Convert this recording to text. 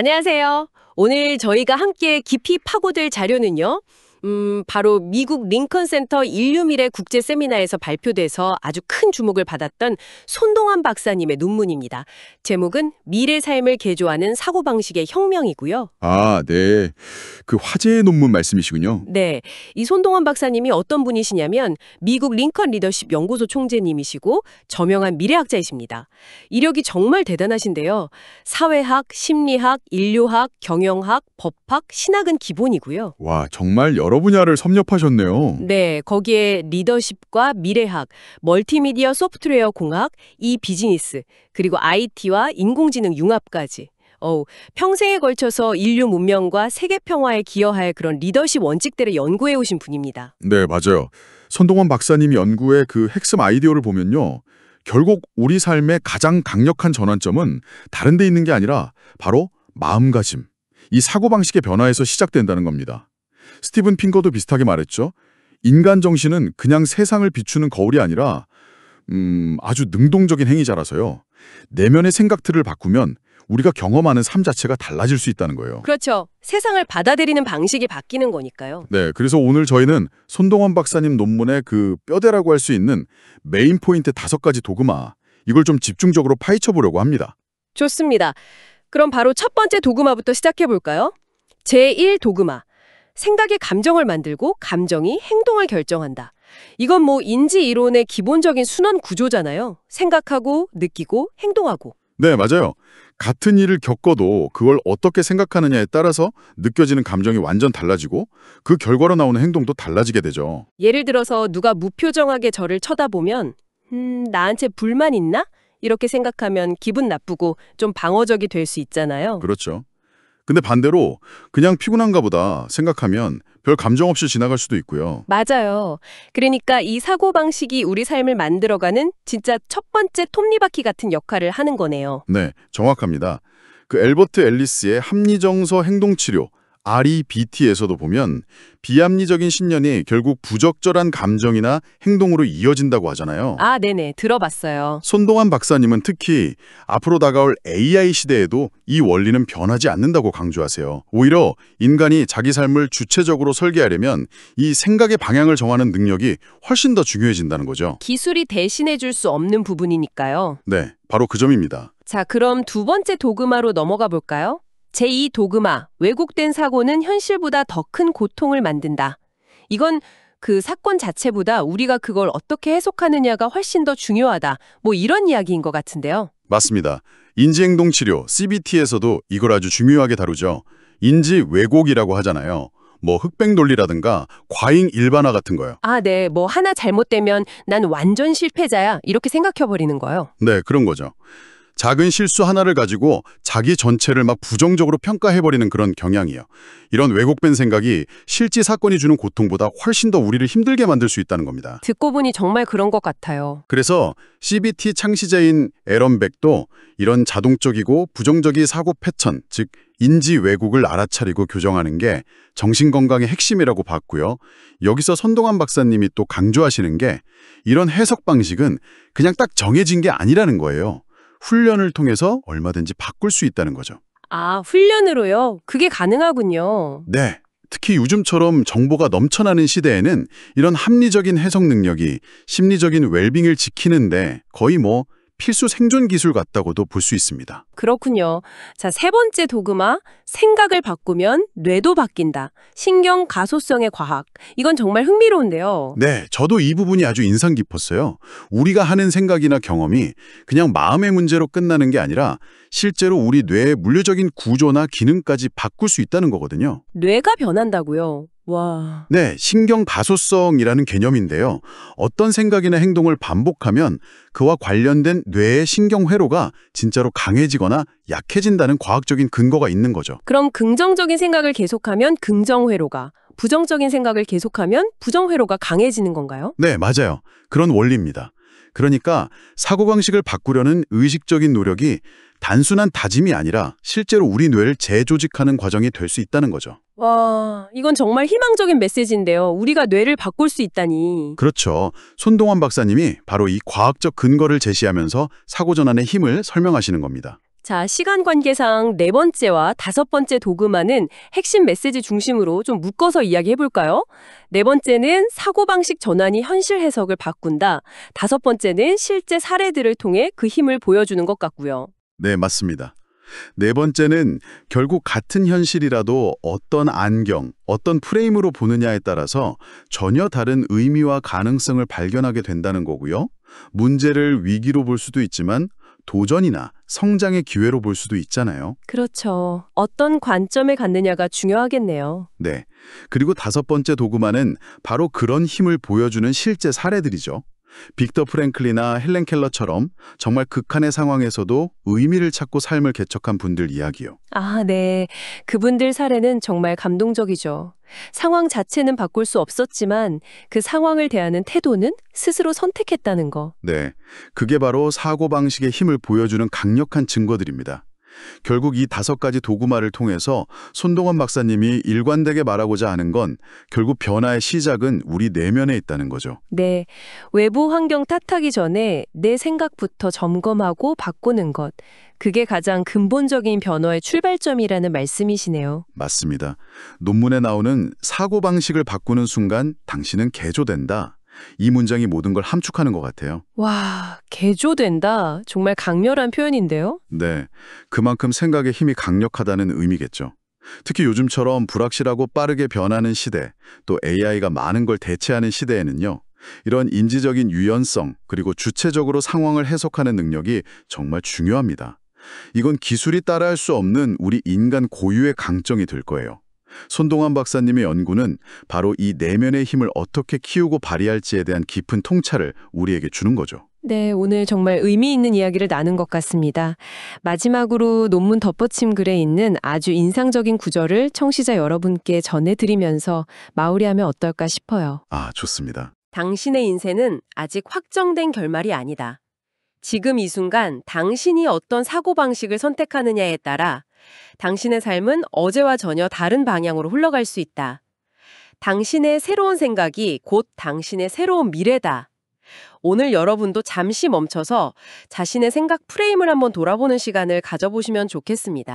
안녕하세요. 오늘 저희가 함께 깊이 파고들 자료는요. 바로 미국 링컨 센터 인류미래 국제 세미나에서 발표돼서 아주 큰 주목을 받았던 손동환 박사님의 논문입니다. 제목은 미래 삶을 개조하는 사고방식의 혁명이고요. 아, 네. 그 화제의 논문 말씀이시군요. 네, 이 손동환 박사님이 어떤 분이시냐면 미국 링컨 리더십 연구소 총재님이시고 저명한 미래학자이십니다. 이력이 정말 대단하신데요. 사회학, 심리학, 인류학, 경영학, 법학, 신학은 기본이고요. 와, 정말 여러 분야를 섭렵하셨네요. 네, 거기에 리더십과 미래학, 멀티미디어 소프트웨어 공학, 이 비즈니스, 그리고 IT와 인공지능 융합까지. 평생에 걸쳐서 인류 문명과 세계 평화에 기여할 그런 리더십 원칙들을 연구해 오신 분입니다. 네, 맞아요. 손동원 박사님이 연구의 그 핵심 아이디어를 보면요. 결국 우리 삶의 가장 강력한 전환점은 다른 데 있는 게 아니라 바로 마음가짐, 이 사고방식의 변화에서 시작된다는 겁니다. 스티븐 핑거도 비슷하게 말했죠. 인간 정신은 그냥 세상을 비추는 거울이 아니라 아주 능동적인 행위자라서요. 내면의 생각들을 바꾸면 우리가 경험하는 삶 자체가 달라질 수 있다는 거예요. 그렇죠. 세상을 받아들이는 방식이 바뀌는 거니까요. 네, 그래서 오늘 저희는 손동원 박사님 논문의 그 뼈대라고 할 수 있는 메인 포인트 5가지 도그마, 이걸 좀 집중적으로 파헤쳐 보려고 합니다. 좋습니다. 그럼 바로 첫 번째 도그마부터 시작해 볼까요? 제1 도그마. 생각이 감정을 만들고 감정이 행동을 결정한다. 이건 인지 이론의 기본적인 순환 구조잖아요. 생각하고 느끼고 행동하고. 네, 맞아요. 같은 일을 겪어도 그걸 어떻게 생각하느냐에 따라서 느껴지는 감정이 완전 달라지고 그 결과로 나오는 행동도 달라지게 되죠. 예를 들어서 누가 무표정하게 저를 쳐다보면 나한테 불만 있나? 이렇게 생각하면 기분 나쁘고 좀 방어적이 될 수 있잖아요. 그렇죠. 근데 반대로 그냥 피곤한가 보다 생각하면 별 감정 없이 지나갈 수도 있고요. 맞아요. 그러니까 이 사고방식이 우리 삶을 만들어가는 진짜 첫 번째 톱니바퀴 같은 역할을 하는 거네요. 네, 정확합니다. 그 엘버트 앨리스의 합리정서 행동치료, REBT에서도 보면 비합리적인 신념이 결국 부적절한 감정이나 행동으로 이어진다고 하잖아요. 아, 네네. 들어봤어요. 손동환 박사님은 특히 앞으로 다가올 AI 시대에도 이 원리는 변하지 않는다고 강조하세요. 오히려 인간이 자기 삶을 주체적으로 설계하려면 이 생각의 방향을 정하는 능력이 훨씬 더 중요해진다는 거죠. 기술이 대신해 줄 수 없는 부분이니까요. 네, 바로 그 점입니다. 자, 그럼 두 번째 도그마로 넘어가 볼까요? 제2 도그마, 왜곡된 사고는 현실보다 더 큰 고통을 만든다. 이건 그 사건 자체보다 우리가 그걸 어떻게 해석하느냐가 훨씬 더 중요하다. 이런 이야기인 것 같은데요. 맞습니다. 인지행동치료, CBT에서도 이걸 아주 중요하게 다루죠. 인지 왜곡이라고 하잖아요. 흑백 논리라든가 과잉 일반화 같은 거요. 아, 네. 하나 잘못되면 난 완전 실패자야. 이렇게 생각해버리는 거예요. 네, 그런 거죠. 작은 실수 하나를 가지고 자기 전체를 막 부정적으로 평가해버리는 그런 경향이에요. 이런 왜곡된 생각이 실제 사건이 주는 고통보다 훨씬 더 우리를 힘들게 만들 수 있다는 겁니다. 듣고 보니 정말 그런 것 같아요. 그래서 CBT 창시자인 앨런 백도 이런 자동적이고 부정적인 사고 패턴, 즉 인지 왜곡을 알아차리고 교정하는 게 정신건강의 핵심이라고 봤고요. 여기서 손동환 박사님이 또 강조하시는 게 이런 해석 방식은 그냥 딱 정해진 게 아니라는 거예요. 훈련을 통해서 얼마든지 바꿀 수 있다는 거죠. 아, 훈련으로요? 그게 가능하군요. 네. 특히 요즘처럼 정보가 넘쳐나는 시대에는 이런 합리적인 해석 능력이 심리적인 웰빙을 지키는데 거의 필수 생존 기술 같다고도 볼 수 있습니다. 그렇군요. 자, 세 번째 도그마, 생각을 바꾸면 뇌도 바뀐다. 신경 가소성의 과학. 이건 정말 흥미로운데요. 네, 저도 이 부분이 아주 인상 깊었어요. 우리가 하는 생각이나 경험이 그냥 마음의 문제로 끝나는 게 아니라 실제로 우리 뇌의 물리적인 구조나 기능까지 바꿀 수 있다는 거거든요. 뇌가 변한다고요? 와. 네, 신경 가소성이라는 개념인데요. 어떤 생각이나 행동을 반복하면 그와 관련된 뇌의 신경 회로가 진짜로 강해지거나 약해진다는 과학적인 근거가 있는 거죠. 그럼 긍정적인 생각을 계속하면 긍정회로가, 부정적인 생각을 계속하면 부정회로가 강해지는 건가요? 네, 맞아요. 그런 원리입니다. 그러니까 사고방식을 바꾸려는 의식적인 노력이 단순한 다짐이 아니라 실제로 우리 뇌를 재조직하는 과정이 될 수 있다는 거죠. 와, 이건 정말 희망적인 메시지인데요. 우리가 뇌를 바꿀 수 있다니. 그렇죠. 손동환 박사님이 바로 이 과학적 근거를 제시하면서 사고전환의 힘을 설명하시는 겁니다. 자, 시간 관계상 네 번째와 다섯 번째 도그마는 핵심 메시지 중심으로 좀 묶어서 이야기해 볼까요? 네 번째는 사고방식 전환이 현실 해석을 바꾼다. 다섯 번째는 실제 사례들을 통해 그 힘을 보여주는 것 같고요. 네, 맞습니다. 네 번째는 결국 같은 현실이라도 어떤 안경, 어떤 프레임으로 보느냐에 따라서 전혀 다른 의미와 가능성을 발견하게 된다는 거고요. 문제를 위기로 볼 수도 있지만 도전이나 성장의 기회로 볼 수도 있잖아요. 그렇죠. 어떤 관점에 갖느냐가 중요하겠네요. 네. 그리고 다섯 번째 도구마는 바로 그런 힘을 보여주는 실제 사례들이죠. 빅터 프랭클리나 헬렌 켈러처럼 정말 극한의 상황에서도 의미를 찾고 삶을 개척한 분들 이야기요. 아, 네. 그분들 사례는 정말 감동적이죠. 상황 자체는 바꿀 수 없었지만 그 상황을 대하는 태도는 스스로 선택했다는 거. 네. 그게 바로 사고방식의 힘을 보여주는 강력한 증거들입니다. 결국 이 다섯 가지 도구마를 통해서 손동원 박사님이 일관되게 말하고자 하는 건 결국 변화의 시작은 우리 내면에 있다는 거죠. 네. 외부 환경 탓하기 전에 내 생각부터 점검하고 바꾸는 것. 그게 가장 근본적인 변화의 출발점이라는 말씀이시네요. 맞습니다. 논문에 나오는 사고방식을 바꾸는 순간 당신은 개조된다. 이 문장이 모든 걸 함축하는 것 같아요. 와, 개조된다. 정말 강렬한 표현인데요? 네, 그만큼 생각의 힘이 강력하다는 의미겠죠. 특히 요즘처럼 불확실하고 빠르게 변하는 시대, 또 AI가 많은 걸 대체하는 시대에는요. 이런 인지적인 유연성, 그리고 주체적으로 상황을 해석하는 능력이 정말 중요합니다. 이건 기술이 따라할 수 없는 우리 인간 고유의 강점이 될 거예요. 손동환 박사님의 연구는 바로 이 내면의 힘을 어떻게 키우고 발휘할지에 대한 깊은 통찰을 우리에게 주는 거죠. 네, 오늘 정말 의미 있는 이야기를 나눈 것 같습니다. 마지막으로 논문 덧붙임 글에 있는 아주 인상적인 구절을 청취자 여러분께 전해드리면서 마무리하면 어떨까 싶어요. 아, 좋습니다. 당신의 인생은 아직 확정된 결말이 아니다. 지금 이 순간 당신이 어떤 사고방식을 선택하느냐에 따라 당신의 삶은 어제와 전혀 다른 방향으로 흘러갈 수 있다. 당신의 새로운 생각이 곧 당신의 새로운 미래다. 오늘 여러분도 잠시 멈춰서 자신의 생각 프레임을 한번 돌아보는 시간을 가져보시면 좋겠습니다.